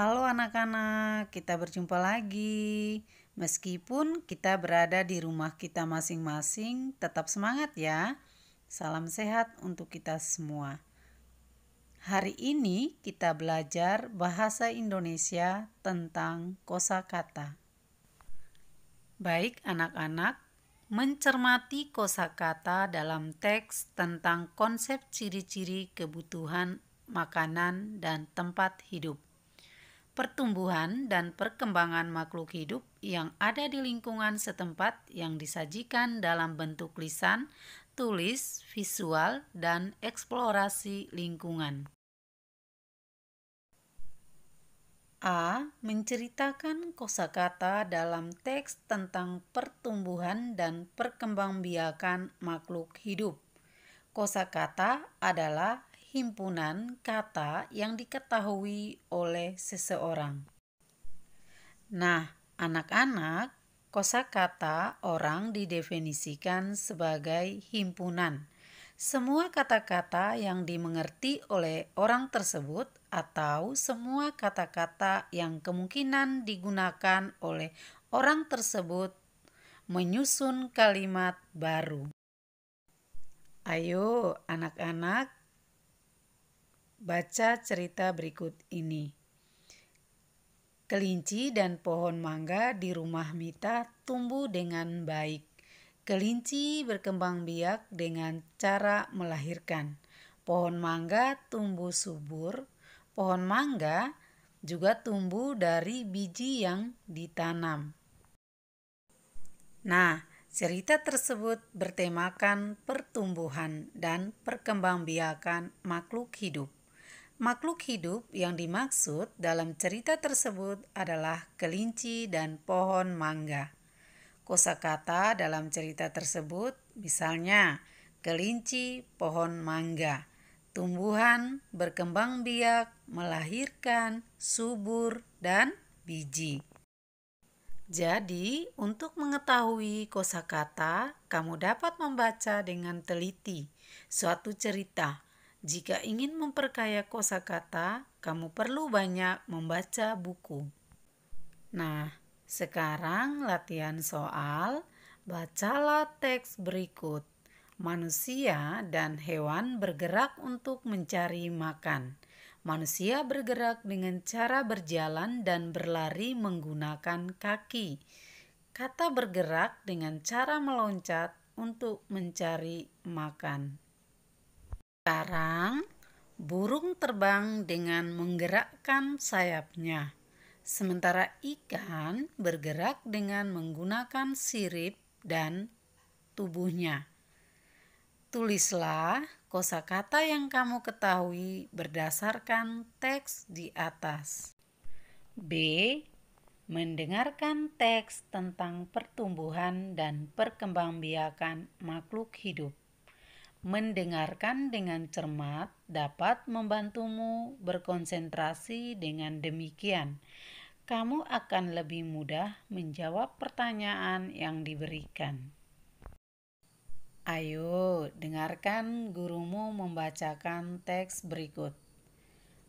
Halo anak-anak, kita berjumpa lagi. Meskipun kita berada di rumah kita masing-masing, tetap semangat ya. Salam sehat untuk kita semua. Hari ini kita belajar bahasa Indonesia tentang kosakata. Baik anak-anak, mencermati kosakata dalam teks tentang konsep ciri-ciri kebutuhan makanan dan tempat hidup. Pertumbuhan dan perkembangan makhluk hidup yang ada di lingkungan setempat yang disajikan dalam bentuk lisan, tulis, visual, dan eksplorasi lingkungan. A. Menceritakan kosakata dalam teks tentang pertumbuhan dan perkembangbiakan makhluk hidup. Kosakata adalah himpunan kata yang diketahui oleh seseorang. Nah, anak-anak, kosakata orang didefinisikan sebagai himpunan. Semua kata-kata yang dimengerti oleh orang tersebut atau semua kata-kata yang kemungkinan digunakan oleh orang tersebut menyusun kalimat baru. Ayo, anak-anak, baca cerita berikut ini. Kelinci dan pohon mangga di rumah Mita tumbuh dengan baik. Kelinci berkembang biak dengan cara melahirkan. Pohon mangga tumbuh subur. Pohon mangga juga tumbuh dari biji yang ditanam. Nah, cerita tersebut bertemakan pertumbuhan dan perkembangbiakan makhluk hidup. Makhluk hidup yang dimaksud dalam cerita tersebut adalah kelinci dan pohon mangga. Kosakata dalam cerita tersebut misalnya kelinci, pohon mangga. Tumbuhan, berkembang biak, melahirkan, subur, dan biji. Jadi, untuk mengetahui kosakata, kamu dapat membaca dengan teliti suatu cerita. Jika ingin memperkaya kosakata, kamu perlu banyak membaca buku. Nah, sekarang latihan soal. Bacalah teks berikut. Manusia dan hewan bergerak untuk mencari makan. Manusia bergerak dengan cara berjalan dan berlari menggunakan kaki. Kata bergerak dengan cara meloncat untuk mencari makan. Sekarang, burung terbang dengan menggerakkan sayapnya. Sementara ikan bergerak dengan menggunakan sirip dan tubuhnya. Tulislah kosakata yang kamu ketahui berdasarkan teks di atas. B. Mendengarkan teks tentang pertumbuhan dan perkembangbiakan makhluk hidup. Mendengarkan dengan cermat dapat membantumu berkonsentrasi. Dengan demikian, kamu akan lebih mudah menjawab pertanyaan yang diberikan. Ayo, dengarkan gurumu membacakan teks berikut.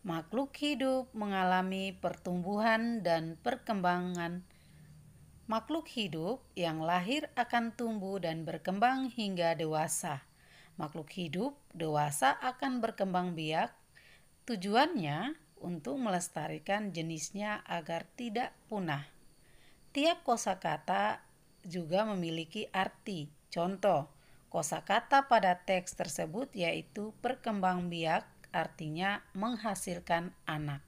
Makhluk hidup mengalami pertumbuhan dan perkembangan. Makhluk hidup yang lahir akan tumbuh dan berkembang hingga dewasa. Makhluk hidup dewasa akan berkembang biak. Tujuannya untuk melestarikan jenisnya agar tidak punah. Tiap kosakata juga memiliki arti. Contoh, kosakata pada teks tersebut yaitu perkembangbiak artinya menghasilkan anak.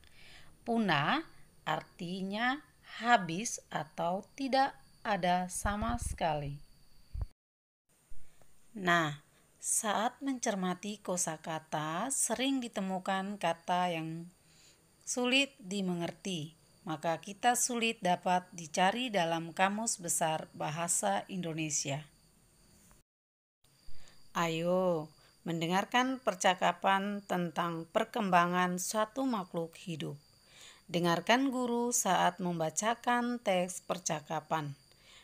Punah artinya habis atau tidak ada sama sekali. Nah, saat mencermati kosakata sering ditemukan kata yang sulit dimengerti, maka kita sulit dapat dicari dalam Kamus Besar Bahasa Indonesia. Ayo, mendengarkan percakapan tentang perkembangan suatu makhluk hidup. Dengarkan guru saat membacakan teks percakapan.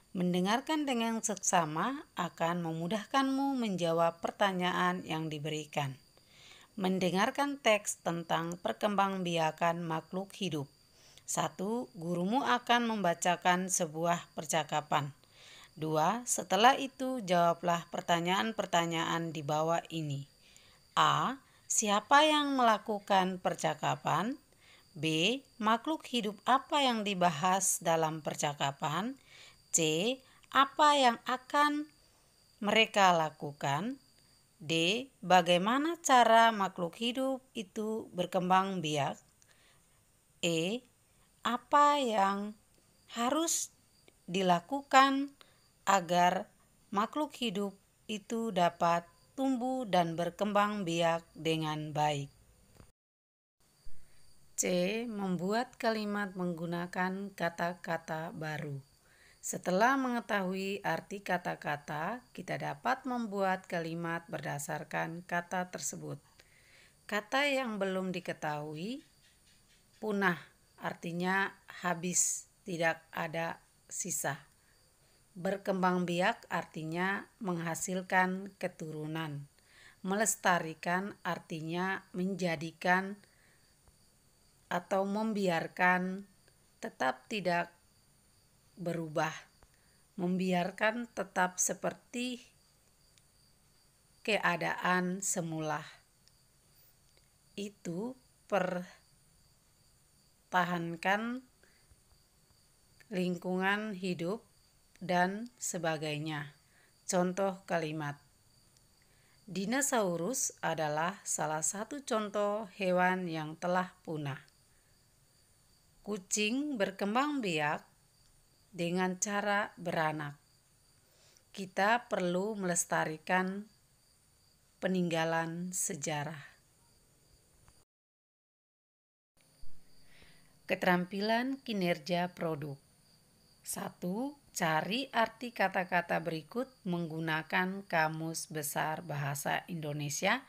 Mendengarkan dengan seksama akan memudahkanmu menjawab pertanyaan yang diberikan. Mendengarkan teks tentang perkembangbiakan makhluk hidup. 1. Gurumu akan membacakan sebuah percakapan. 2. Setelah itu jawablah pertanyaan-pertanyaan di bawah ini. A. Siapa yang melakukan percakapan? B. Makhluk hidup apa yang dibahas dalam percakapan? C. Apa yang akan mereka lakukan? D. Bagaimana cara makhluk hidup itu berkembang biak? E. Apa yang harus dilakukan agar makhluk hidup itu dapat tumbuh dan berkembang biak dengan baik? C. Membuat kalimat menggunakan kata-kata baru. Setelah mengetahui arti kata-kata, kita dapat membuat kalimat berdasarkan kata tersebut. Kata yang belum diketahui, punah, artinya habis, tidak ada sisa. Berkembang biak artinya menghasilkan keturunan. Melestarikan artinya menjadikan atau membiarkan tetap tidak berubah, membiarkan tetap seperti keadaan semula. Itu pertahankan lingkungan hidup dan sebagainya. Contoh kalimat: dinosaurus adalah salah satu contoh hewan yang telah punah. Kucing berkembang biak dengan cara beranak. Kita perlu melestarikan peninggalan sejarah. Keterampilan kinerja produk. 1. Cari arti kata-kata berikut menggunakan Kamus Besar Bahasa Indonesia.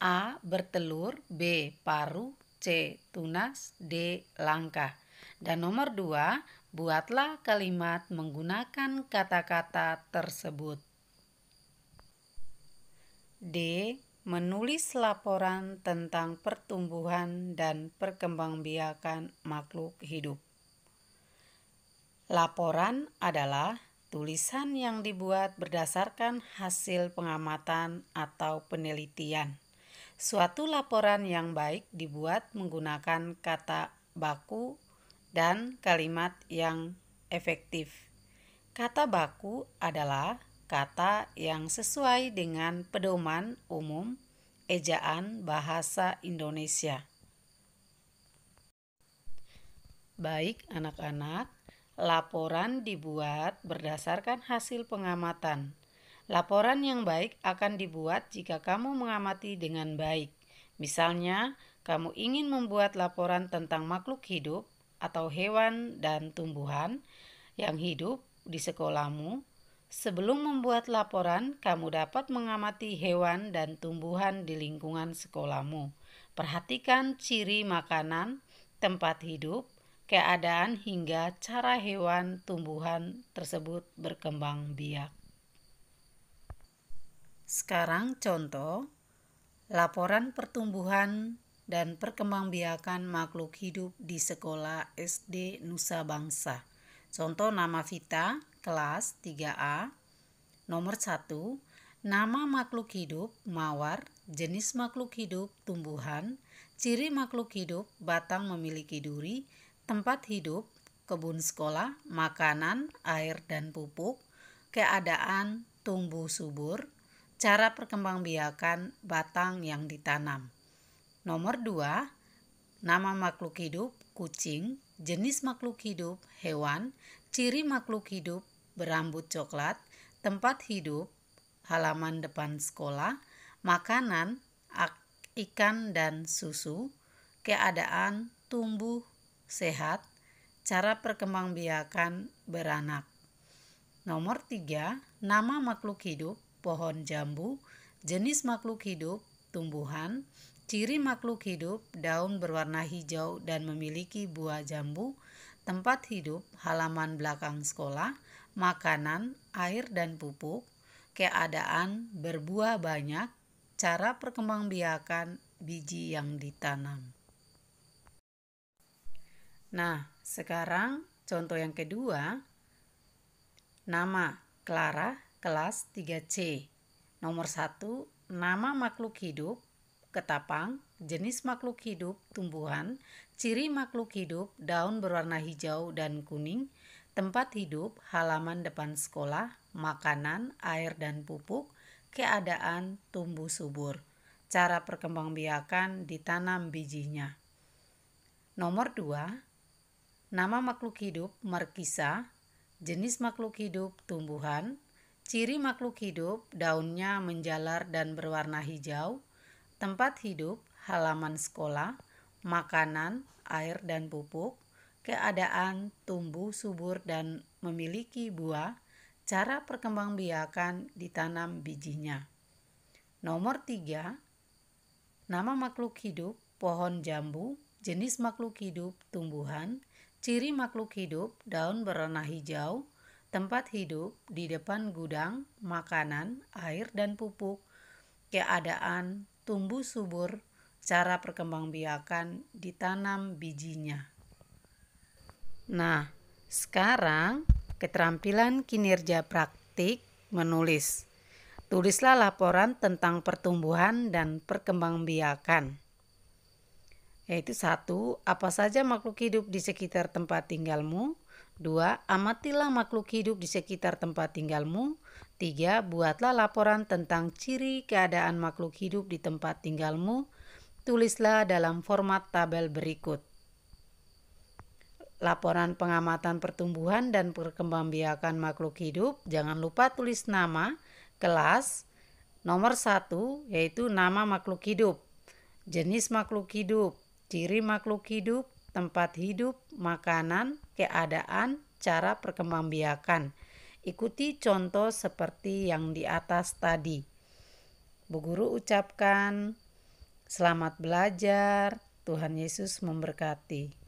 A. Bertelur. B. Paruh. C. Tunas. D. Langka. Dan nomor 2, buatlah kalimat menggunakan kata-kata tersebut. D. Menulis laporan tentang pertumbuhan dan perkembangbiakan makhluk hidup. Laporan adalah tulisan yang dibuat berdasarkan hasil pengamatan atau penelitian. Suatu laporan yang baik dibuat menggunakan kata baku dan kalimat yang efektif. Kata baku adalah kata yang sesuai dengan pedoman umum ejaan bahasa Indonesia. Baik anak-anak, laporan dibuat berdasarkan hasil pengamatan. Laporan yang baik akan dibuat jika kamu mengamati dengan baik. Misalnya, kamu ingin membuat laporan tentang makhluk hidup atau hewan dan tumbuhan yang hidup di sekolahmu. Sebelum membuat laporan, kamu dapat mengamati hewan dan tumbuhan di lingkungan sekolahmu. Perhatikan ciri makanan, tempat hidup, keadaan hingga cara hewan tumbuhan tersebut berkembang biak. Sekarang contoh laporan pertumbuhan dan perkembangbiakan makhluk hidup di sekolah SD Nusa Bangsa. Contoh nama Vita, kelas 3A. Nomor 1, nama makhluk hidup mawar, jenis makhluk hidup tumbuhan, ciri makhluk hidup batang memiliki duri, tempat hidup kebun sekolah, makanan, air dan pupuk, keadaan tumbuh subur, cara perkembangbiakan batang yang ditanam. Nomor 2, nama makhluk hidup kucing, jenis makhluk hidup hewan, ciri makhluk hidup berambut coklat, tempat hidup halaman depan sekolah, makanan ikan dan susu, keadaan tumbuh sehat, cara perkembangbiakan beranak. Nomor 3, nama makhluk hidup pohon jambu, jenis makhluk hidup tumbuhan, ciri makhluk hidup daun berwarna hijau dan memiliki buah jambu, tempat hidup halaman belakang sekolah, makanan, air dan pupuk, keadaan berbuah banyak, cara perkembangbiakan biji yang ditanam. Nah, sekarang contoh yang kedua, nama Clara, kelas 3C. Nomor 1, nama makhluk hidup, ketapang, jenis makhluk hidup, tumbuhan, ciri makhluk hidup, daun berwarna hijau dan kuning, tempat hidup, halaman depan sekolah, makanan, air dan pupuk, keadaan, tumbuh subur. Cara perkembangbiakan, ditanam bijinya. Nomor 2, nama makhluk hidup, markisa, jenis makhluk hidup, tumbuhan, ciri makhluk hidup, daunnya menjalar dan berwarna hijau, tempat hidup, halaman sekolah, makanan, air dan pupuk, keadaan, tumbuh subur dan memiliki buah, cara perkembangbiakan, ditanam bijinya. Nomor 3, nama makhluk hidup, pohon jambu, jenis makhluk hidup, tumbuhan, ciri makhluk hidup, daun berwarna hijau, tempat hidup, di depan gudang, makanan, air dan pupuk, keadaan, tumbuh subur, cara perkembangbiakan, ditanam bijinya. Nah, sekarang keterampilan kinerja praktik menulis. Tulislah laporan tentang pertumbuhan dan perkembangbiakan. Yaitu 1, apa saja makhluk hidup di sekitar tempat tinggalmu. 2, amatilah makhluk hidup di sekitar tempat tinggalmu. 3, buatlah laporan tentang ciri keadaan makhluk hidup di tempat tinggalmu. Tulislah dalam format tabel berikut. Laporan pengamatan pertumbuhan dan perkembangbiakan makhluk hidup. Jangan lupa tulis nama, kelas, nomor 1 yaitu nama makhluk hidup, jenis makhluk hidup, ciri makhluk hidup, tempat hidup, makanan, keadaan, cara perkembangbiakan. Ikuti contoh seperti yang di atas tadi. Bu Guru ucapkan selamat belajar, Tuhan Yesus memberkati.